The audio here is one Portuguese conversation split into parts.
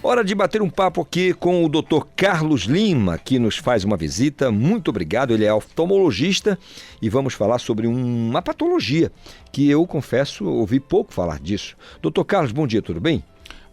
Hora de bater um papo aqui com o Dr. Carlos Lima, que nos faz uma visita. Muito obrigado, ele é oftalmologista e vamos falar sobre uma patologia que eu, confesso, ouvi pouco falar disso. Dr. Carlos, bom dia, tudo bem?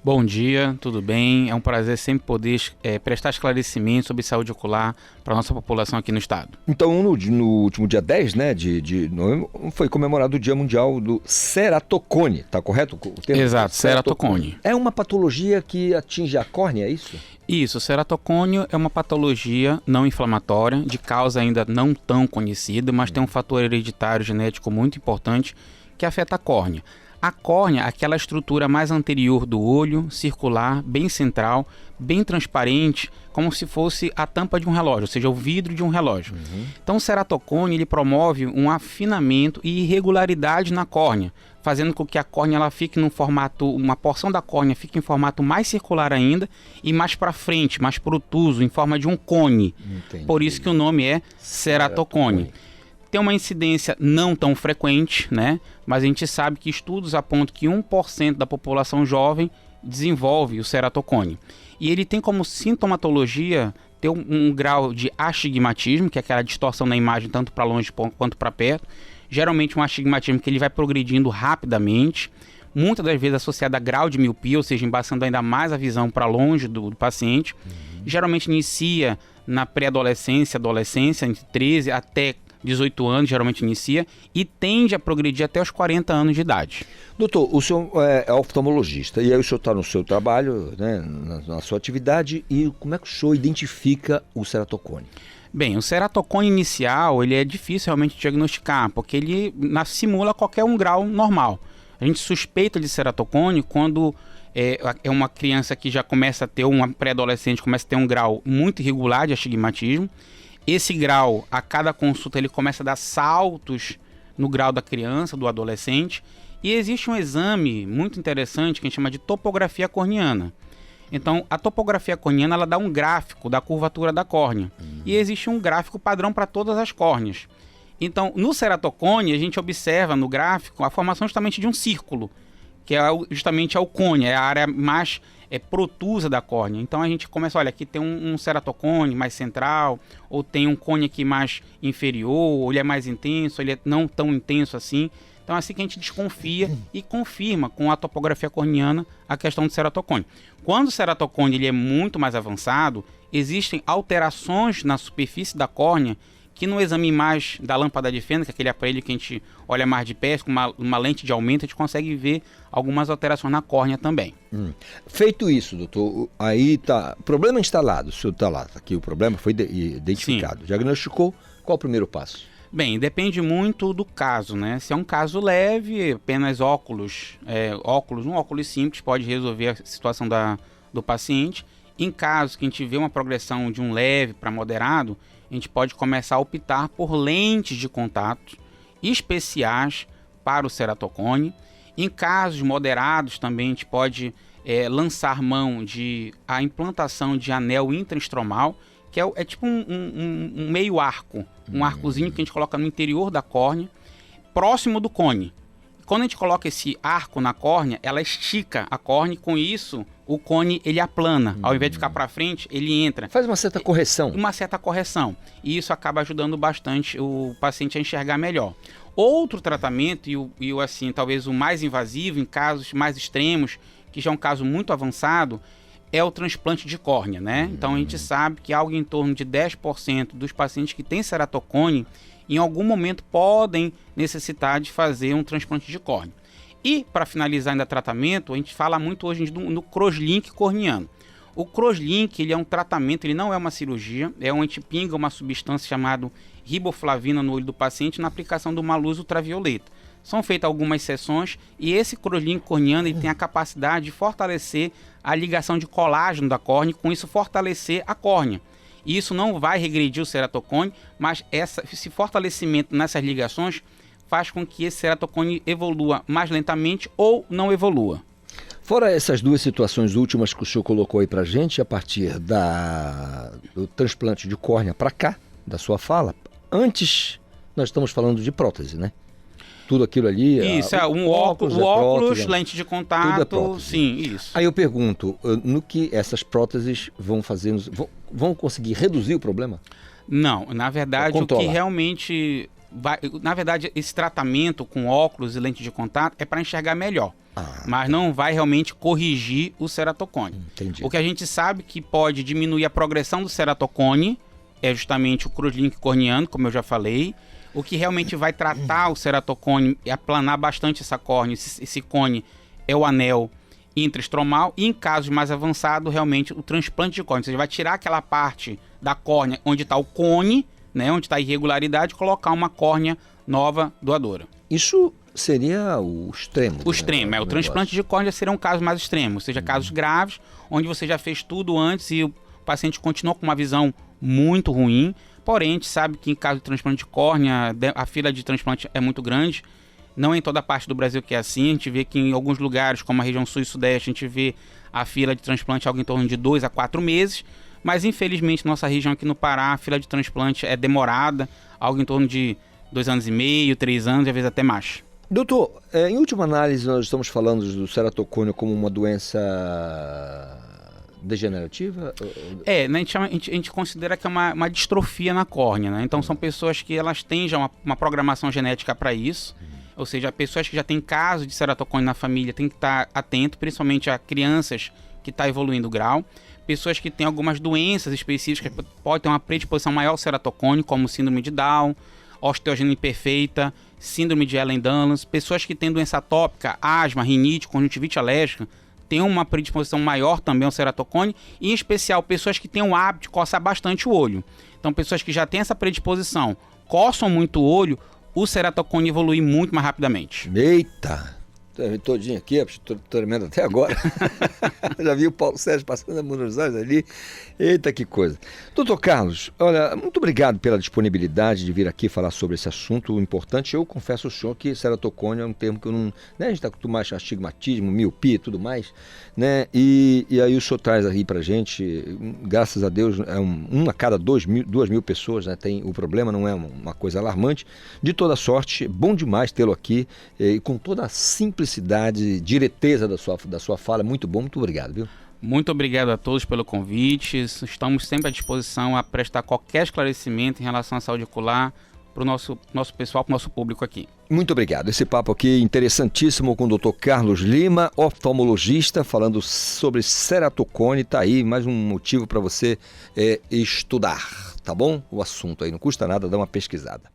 Bom dia, tudo bem? É um prazer sempre poder prestar esclarecimentos sobre saúde ocular para a nossa população aqui no estado. Então, no último dia 10, né, de novembro, foi comemorado o Dia Mundial do Ceratocone, tá correto o termo? Exato, ceratocone. É uma patologia que atinge a córnea, é isso? Isso, ceratocônio é uma patologia não inflamatória, de causa ainda não tão conhecida, mas tem um fator hereditário genético muito importante que afeta a córnea. A córnea, aquela estrutura mais anterior do olho, circular, bem central, bem transparente, como se fosse a tampa de um relógio, ou seja, o vidro de um relógio. Então o ceratocone, ele promove um afinamento e irregularidade na córnea, fazendo com que a córnea ela fique num formato, uma porção da córnea fique em formato mais circular ainda e mais para frente, mais protuso, em forma de um cone. Entendi. Por isso que o nome é ceratocone. Tem uma incidência não tão frequente, né? Mas a gente sabe que estudos apontam que 1% da população jovem desenvolve o ceratocone. E ele tem como sintomatologia ter um grau de astigmatismo, que é aquela distorção na imagem tanto para longe quanto para perto. Geralmente um astigmatismo que ele vai progredindo rapidamente, muitas das vezes associado a grau de miopia, ou seja, embaçando ainda mais a visão para longe do paciente. Geralmente inicia na pré-adolescência, adolescência, entre 13 até 18 anos, geralmente inicia, e tende a progredir até os 40 anos de idade. Doutor, o senhor é oftalmologista e aí o senhor está no seu trabalho, né, na sua atividade, e como é que o senhor identifica o ceratocone? Bem, o ceratocone inicial, ele é difícil realmente diagnosticar, porque ele simula qualquer um grau normal. A gente suspeita de ceratocone quando é uma criança que já começa a ter, uma pré-adolescente começa a ter um grau muito irregular de astigmatismo. Esse grau, a cada consulta, ele começa a dar saltos no grau da criança, do adolescente. E existe um exame muito interessante que a gente chama de topografia corneana. Então, a topografia corneana, ela dá um gráfico da curvatura da córnea. E existe um gráfico padrão para todas as córneas. Então, no ceratocone, a gente observa no gráfico a formação justamente de um círculo, que é justamente o cone, é a área mais protusa da córnea. Então a gente começa, olha, aqui tem um ceratocone mais central, ou tem um cone aqui mais inferior, ou ele é mais intenso, ele é não tão intenso assim. Então é assim que a gente desconfia e confirma com a topografia corneana a questão do ceratocone. Quando o ceratocone ele é muito mais avançado, existem alterações na superfície da córnea que no exame mais da lâmpada de Fenner, que é aquele aparelho que a gente olha mais de perto, com uma lente de aumento, a gente consegue ver algumas alterações na córnea também. Feito isso, doutor, aí tá, problema instalado, o senhor está lá, aqui o problema foi identificado. Sim. Diagnosticou, qual o primeiro passo? Bem, depende muito do caso, né? Se é um caso leve, apenas óculos, um óculos simples pode resolver a situação do paciente. Em casos que a gente vê uma progressão de um leve para moderado, a gente pode começar a optar por lentes de contato especiais para o ceratocone. Em casos moderados também a gente pode lançar mão a implantação de anel intraestromal, que é tipo um meio arco, um arcozinho que a gente coloca no interior da córnea, próximo do cone. Quando a gente coloca esse arco na córnea, ela estica a córnea e com isso o cone ele aplana. Ao invés de ficar para frente, ele entra. Faz uma certa correção. Uma certa correção. E isso acaba ajudando bastante o paciente a enxergar melhor. Outro tratamento, e assim, talvez o mais invasivo, em casos mais extremos, que já é um caso muito avançado, é o transplante de córnea, né? Então a gente sabe que algo em torno de 10% dos pacientes que têm ceratocone em algum momento podem necessitar de fazer um transplante de córnea. E, para finalizar ainda o tratamento, a gente fala muito hoje no crosslink corneano. O crosslink, ele é um tratamento, ele não é uma cirurgia, a gente pinga uma substância chamada riboflavina no olho do paciente na aplicação de uma luz ultravioleta. São feitas algumas sessões e esse crosslink corneano ele tem a capacidade de fortalecer a ligação de colágeno da córnea e com isso fortalecer a córnea. E isso não vai regredir o ceratocone, mas esse fortalecimento nessas ligações faz com que esse ceratocone evolua mais lentamente ou não evolua. Fora essas duas situações últimas que o senhor colocou aí pra gente, a partir do transplante de córnea para cá, da sua fala, antes nós estamos falando de prótese, né? Tudo aquilo ali? Isso, o óculos, prótese, lente de contato, tudo é prótese. Sim, isso. Aí eu pergunto, no que essas próteses vão fazer, vão conseguir reduzir o problema? Não, na verdade, o que realmente vai... Na verdade, esse tratamento com óculos e lente de contato é para enxergar melhor. Mas não vai realmente corrigir o ceratocone. Entendi. O que a gente sabe que pode diminuir a progressão do ceratocone é justamente o crosslink corneano, como eu já falei. O que realmente vai tratar o ceratocone e aplanar bastante essa córnea, esse cone, é o anel intraestromal. E em casos mais avançados, realmente, o transplante de córnea. Você vai tirar aquela parte da córnea onde está o cone, né, onde está a irregularidade, e colocar uma córnea nova doadora. Isso seria o extremo. O extremo, o transplante de córnea seria um caso mais extremo, ou seja, casos graves, onde você já fez tudo antes e o paciente continua com uma visão muito ruim. Porém, a gente sabe que em caso de transplante de córnea, a fila de transplante é muito grande. Não é em toda parte do Brasil que é assim. A gente vê que em alguns lugares, como a região sul e sudeste, a gente vê a fila de transplante algo em torno de 2 a 4 meses. Mas, infelizmente, nossa região aqui no Pará, a fila de transplante é demorada, algo em torno de 2 anos e meio, 3 anos e às vezes até mais. Doutor, em última análise, nós estamos falando do ceratocone como uma doença degenerativa? A gente considera que é uma distrofia na córnea, né? Então são pessoas que elas têm já uma programação genética para isso, ou seja, pessoas que já têm caso de ceratocone na família têm que estar atento, principalmente a crianças que estão evoluindo o grau, pessoas que têm algumas doenças específicas que podem ter uma predisposição maior ao ceratocone, como síndrome de Down, osteogenia imperfeita, síndrome de Ehlers-Danlos, pessoas que têm doença atópica, asma, rinite, conjuntivite alérgica, tem uma predisposição maior também ao ceratocone, e em especial pessoas que têm o hábito de coçar bastante o olho. Então pessoas que já têm essa predisposição, coçam muito o olho, o ceratocone evolui muito mais rapidamente. Eita! Todinho aqui, estou tremendo até agora. Já vi o Paulo Sérgio passando a mão nos olhos ali. Eita, que coisa. Doutor Carlos, olha, muito obrigado pela disponibilidade de vir aqui falar sobre esse assunto importante. Eu confesso ao senhor que ceratocone é um termo que eu não... Né, a gente está acostumado a astigmatismo, miopia e tudo mais, né? E aí o senhor traz aí pra gente, graças a Deus, é um a cada 2 mil pessoas, né, tem o problema, não é uma coisa alarmante. De toda sorte, bom demais tê-lo aqui e com toda a simplicidade, direteza da sua fala, muito bom, muito obrigado, viu? Muito obrigado a todos pelo convite, estamos sempre à disposição a prestar qualquer esclarecimento em relação à saúde ocular para o nosso pessoal, para o nosso público aqui. Muito obrigado, esse papo aqui interessantíssimo com o Dr. Carlos Lima, oftalmologista, falando sobre ceratocone, tá aí mais um motivo para você estudar, tá bom? O assunto aí, não custa nada, dá uma pesquisada.